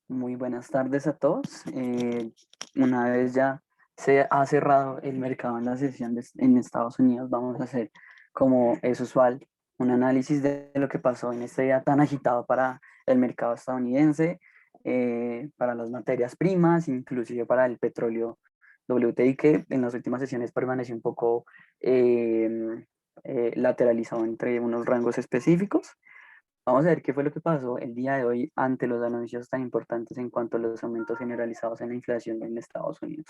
Muy buenas tardes a todos. Una vez ya se ha cerrado el mercado en la sesión en Estados Unidos, vamos a hacer, como es usual, un análisis de lo que pasó en este día tan agitado para el mercado estadounidense, para las materias primas, inclusive para el petróleo WTI, que en las últimas sesiones permaneció un poco eh, lateralizado entre unos rangos específicos. Vamos a ver qué fue lo que pasó el día de hoy ante los anuncios tan importantes en cuanto a los aumentos generalizados en la inflación en Estados Unidos.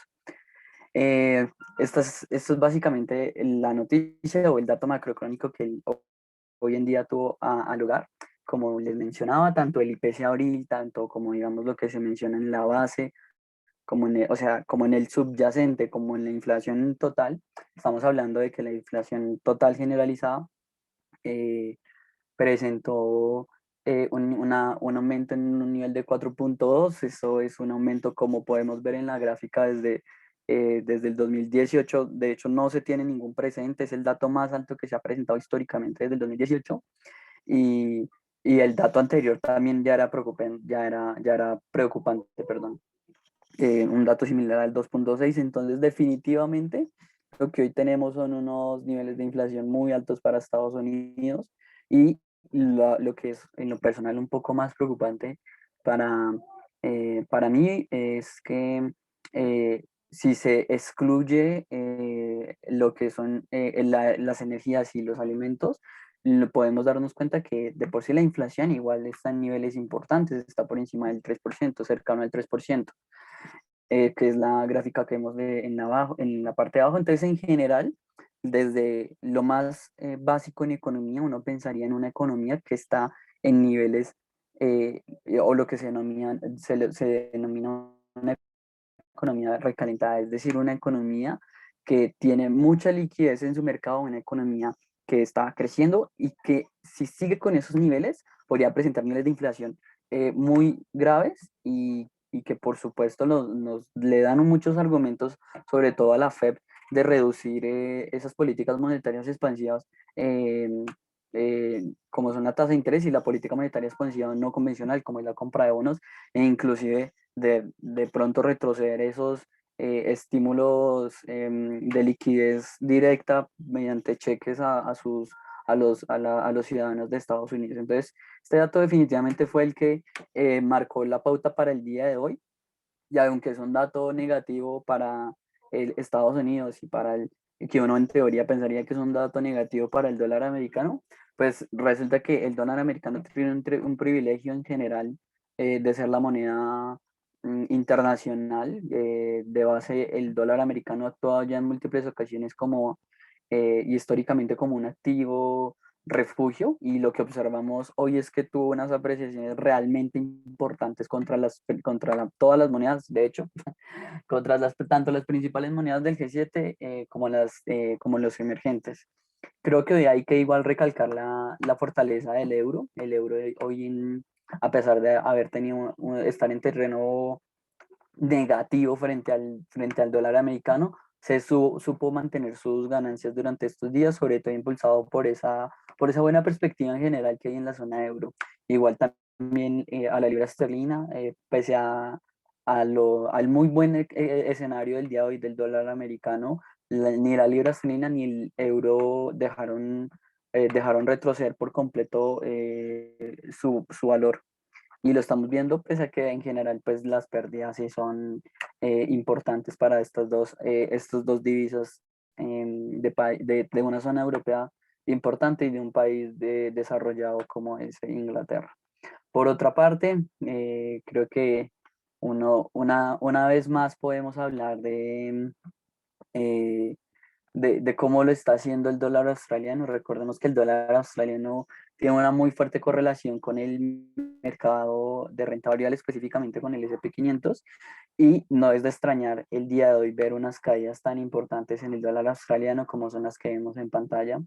Esto es básicamente la noticia o el dato macroeconómico que hoy en día tuvo a lugar. Como les mencionaba, tanto el IPC abril, tanto como digamos lo que se menciona en la base, como o sea, como en el subyacente, como en la inflación total, estamos hablando de que la inflación total generalizada eh, presentó un aumento en un nivel de 4,2. Eso es un aumento como podemos ver en la gráfica desde el 2018. De hecho, no se tiene ningún precedente, es el dato más alto que se ha presentado históricamente desde el 2018. Y, y el dato anterior también ya era preocupante, perdón. Un dato similar al 2,6. Entonces, definitivamente, lo que hoy tenemos son unos niveles de inflación muy altos para Estados Unidos y lo que es en lo personal un poco más preocupante para, para mí es que si se excluye lo que son las energías y los alimentos, podemos darnos cuenta que de por sí la inflación igual está en niveles importantes, está por encima del 3%, cercano al 3%, que es la gráfica que vemos en la parte de abajo. Entonces, en general, desde lo más básico en economía, uno pensaría en una economía que está en niveles, o lo que se denomina una economía recalentada, es decir, una economía que tiene mucha liquidez en su mercado, una economía que está creciendo y que si sigue con esos niveles podría presentar niveles de inflación muy graves y que por supuesto nos le dan muchos argumentos, sobre todo a la Fed, de reducir esas políticas monetarias expansivas, eh, como son la tasa de interés y la política monetaria expansiva no convencional, como es la compra de bonos, e inclusive de pronto retroceder esos estímulos de liquidez directa mediante cheques a los ciudadanos de Estados Unidos. Entonces, este dato definitivamente fue el que marcó la pauta para el día de hoy, y aunque es un dato negativo para Estados Unidos y que uno en teoría pensaría que es un dato negativo para el dólar americano, pues resulta que el dólar americano tiene un privilegio en general de ser la moneda internacional. De base, el dólar americano ha actuado ya en múltiples ocasiones como, y históricamente, como un activo refugio, y lo que observamos hoy es que tuvo unas apreciaciones realmente importantes todas las monedas, de hecho, tanto las principales monedas del G7 como los emergentes. Creo que hoy hay que igual recalcar la fortaleza del euro. El euro hoy, a pesar de haber tenido estar en terreno negativo frente al dólar americano, supo mantener sus ganancias durante estos días, sobre todo impulsado por esa buena perspectiva en general que hay en la zona euro. Igual también a la libra esterlina, pese al muy buen escenario del día de hoy del dólar americano, ni la libra esterlina ni el euro dejaron retroceder por completo su valor, y lo estamos viendo pese a que en general pues las pérdidas sí son importantes para estos dos divisas, de una zona europea importante y de un país desarrollado como es Inglaterra. Por otra parte, creo que una vez más podemos hablar eh, de cómo lo está haciendo el dólar australiano. Recordemos que el dólar australiano tiene una muy fuerte correlación con el mercado de renta variable, específicamente con el S&P 500, y no es de extrañar el día de hoy ver unas caídas tan importantes en el dólar australiano como son las que vemos en pantalla,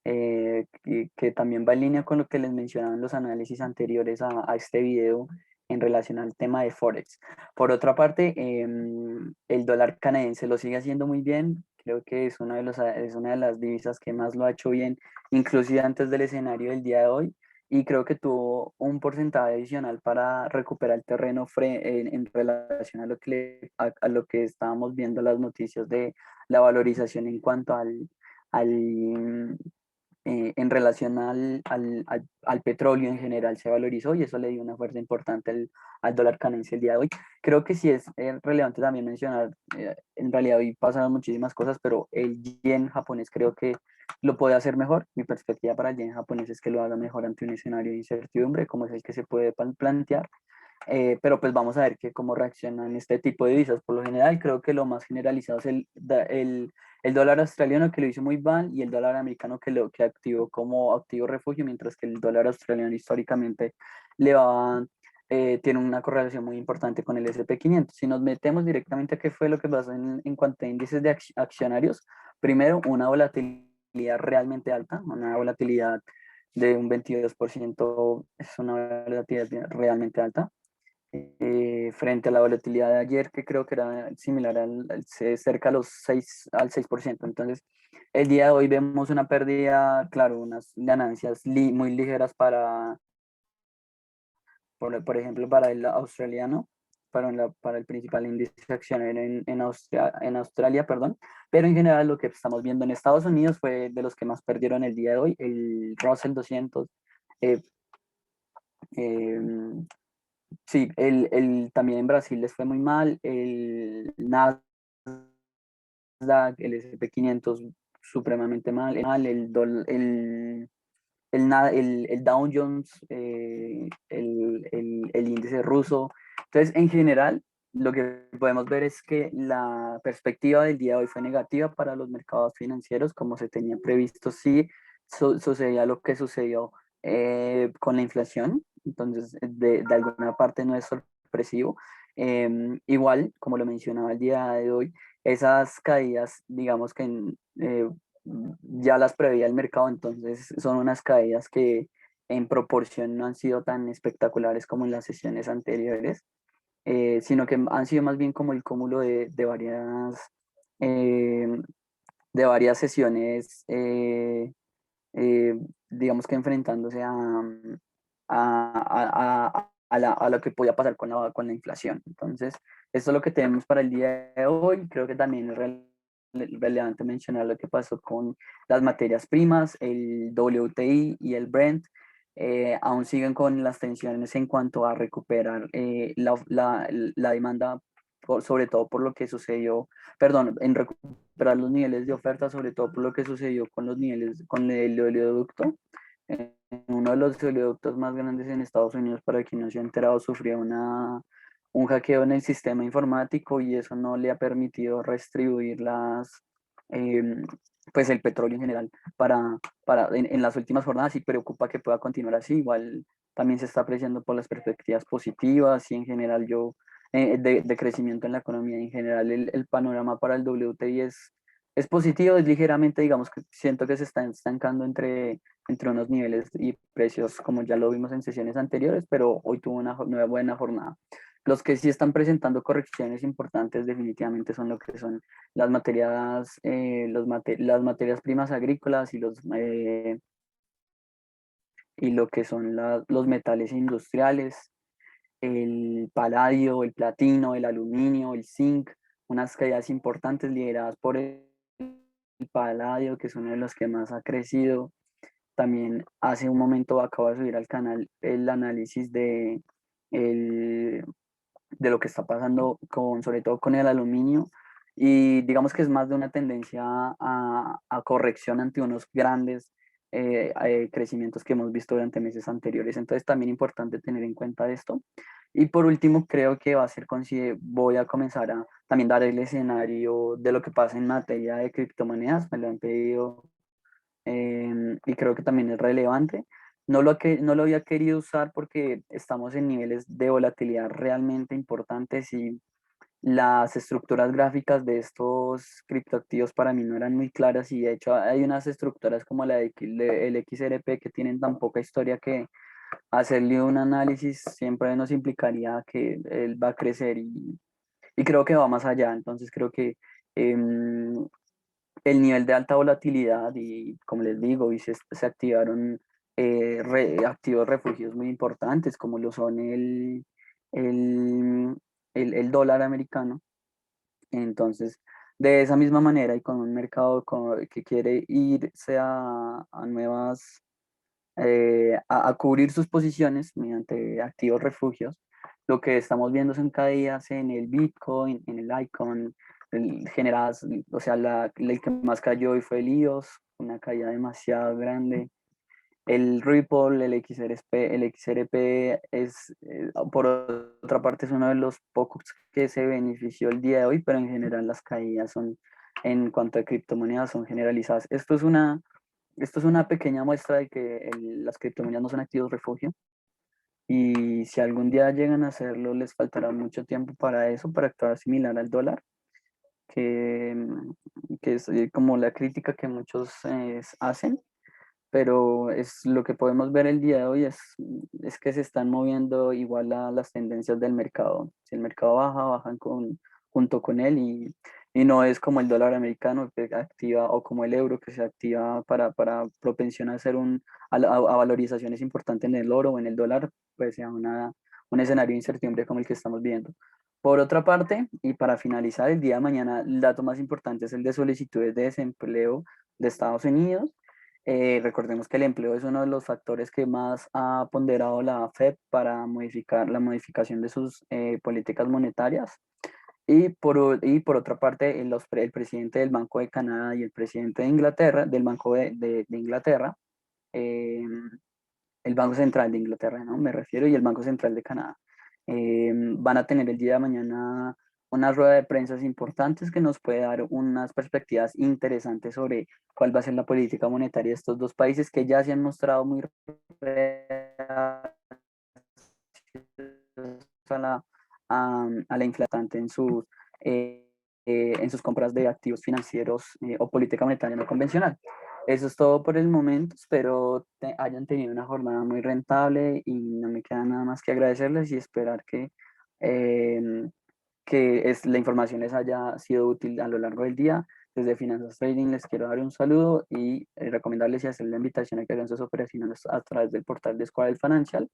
que también va en línea con lo que les mencionaba en los análisis anteriores a este video en relación al tema de Forex. Por otra parte, el dólar canadiense lo sigue haciendo muy bien. Creo que es una de las divisas que más lo ha hecho bien, inclusive antes del escenario del día de hoy. y creo que tuvo un porcentaje adicional para recuperar el terreno en relación a lo que, a lo que estábamos viendo las noticias de la valorización en cuanto al, en relación al petróleo en general se valorizó y eso le dio una fuerza importante al dólar canadiense el día de hoy. Creo que sí es relevante también mencionar, en realidad hoy pasaron muchísimas cosas, pero el yen japonés creo que lo puede hacer mejor. Mi perspectiva para el yen japonés es que lo haga mejor ante un escenario de incertidumbre, como es el que se puede plantear. Pero pues vamos a ver cómo reaccionan este tipo de divisas. Por lo general, creo que lo más generalizado es el dólar australiano que lo hizo muy mal y el dólar americano que activó como activo refugio, mientras que el dólar australiano históricamente le va, tiene una correlación muy importante con el S&P 500. Si nos metemos directamente a qué fue lo que pasó en cuanto a índices de accionarios, primero una volatilidad realmente alta, una volatilidad de un 22%, es una volatilidad realmente alta frente a la volatilidad de ayer, que creo que era similar cerca a los 6, al 6%. Entonces, el día de hoy vemos una pérdida, claro, unas ganancias muy ligeras por ejemplo, para el australiano, para el principal índice accionario en Australia, perdón. Pero en general lo que estamos viendo en Estados Unidos fue de los que más perdieron el día de hoy, el Russell 200. eh, eh, Sí, también en Brasil les fue muy mal, el Nasdaq, el S&P 500 supremamente mal, el Dow Jones, el índice ruso. Entonces, en general, lo que podemos ver es que la perspectiva del día de hoy fue negativa para los mercados financieros, como se tenía previsto, sí sucedía lo que sucedió con la inflación, entonces de alguna parte no es sorpresivo. Igual, como lo mencionaba el día de hoy, esas caídas, digamos que ya las preveía el mercado, entonces son unas caídas que en proporción no han sido tan espectaculares como en las sesiones anteriores, sino que han sido más bien como el cúmulo eh, de varias sesiones, digamos que enfrentándose a lo que podía pasar con la inflación. Entonces, esto es lo que tenemos para el día de hoy. Creo que también es relevante mencionar lo que pasó con las materias primas, el WTI y el Brent. Aún siguen con las tensiones en cuanto a recuperar la demanda, sobre todo por lo que sucedió, perdón, en recuperar los niveles de oferta, sobre todo por lo que sucedió con los niveles, con el oleoducto. Uno de los oleoductos más grandes en Estados Unidos, para quien no se ha enterado, sufrió un hackeo en el sistema informático y eso no le ha permitido redistribuir em, pues el petróleo en general en las últimas jornadas, y preocupa que pueda continuar así. Igual también se está apreciando por las perspectivas positivas y en general de crecimiento en la economía. En general el panorama para el WTI es positivo, es ligeramente, digamos que siento que se está estancando entre unos niveles y precios como ya lo vimos en sesiones anteriores, pero hoy tuvo una buena jornada. Los que sí están presentando correcciones importantes definitivamente son lo que son las materias primas agrícolas y lo que son los metales industriales, el paladio, el platino, el aluminio, el zinc, unas caídas importantes lideradas por el paladio, que es uno de los que más ha crecido. También hace un momento acabo de subir al canal el análisis el, de lo que está pasando sobre todo con el aluminio, y digamos que es más de una tendencia a corrección ante unos grandes crecimientos que hemos visto durante meses anteriores. Entonces también importante tener en cuenta esto. Y por último, creo que voy a comenzar a también dar el escenario de lo que pasa en materia de criptomonedas. Me lo han pedido y creo que también es relevante. No lo había querido usar porque estamos en niveles de volatilidad realmente importantes y las estructuras gráficas de estos criptoactivos para mí no eran muy claras, y de hecho hay unas estructuras como el XRP que tienen tan poca historia que hacerle un análisis siempre nos implicaría que él va a crecer, y creo que va más allá. Entonces creo que em, el nivel de alta volatilidad y, como les digo, y se activaron activos refugios muy importantes, como lo son el, el dólar americano. Entonces, de esa misma manera y con un mercado que quiere irse a nuevas, a cubrir sus posiciones mediante activos refugios, lo que estamos viendo son caídas en el Bitcoin, en el Icon, generadas, o sea, el que más cayó hoy fue el IOS, una caída demasiado grande. El Ripple, el XRP es, por otra parte, es uno de los pocos que se benefició el día de hoy, pero en general las caídas son, en cuanto a criptomonedas, son generalizadas. Esto es una pequeña muestra de que las criptomonedas no son activos refugio, y si algún día llegan a hacerlo, les faltará mucho tiempo para eso, para actuar similar al dólar, que, que es como la crítica que muchos hacen, pero es lo que podemos ver el día de hoy es que se están moviendo igual a las tendencias del mercado. Si el mercado baja, bajan junto con él, y no es como el dólar americano que activa, o como el euro que se activa para propensión a hacer a valorizaciones importantes en el oro o en el dólar, pues sea un escenario de incertidumbre como el que estamos viendo. Por otra parte, y para finalizar, el día de mañana el dato más importante es el de solicitudes de desempleo de Estados Unidos. Recordemos que el empleo es uno de los factores que más ha ponderado la Fed para modificar la modificación de sus políticas monetarias. Y por otra parte, el presidente del Banco de Canadá y el presidente de Inglaterra, del Banco de Inglaterra, eh, el Banco Central de Inglaterra, ¿no? Me refiero, y el Banco Central de Canadá, van a tener el día de mañana una rueda de prensa importantes que nos puede dar unas perspectivas interesantes sobre cuál va a ser la política monetaria de estos dos países que ya se han mostrado muy reacios a a la inflación en sus compras de activos financieros, o política monetaria no convencional. Eso es todo por el momento. Espero hayan tenido una jornada muy rentable, y no me queda nada más que agradecerles y esperar eh, la información les haya sido útil a lo largo del día. Desde Finanzas Trading les quiero dar un saludo y recomendarles y hacer la invitación a que hagan sus operaciones a través del portal de Square Financial.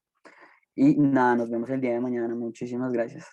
Y nada, nos vemos el día de mañana. Muchísimas gracias.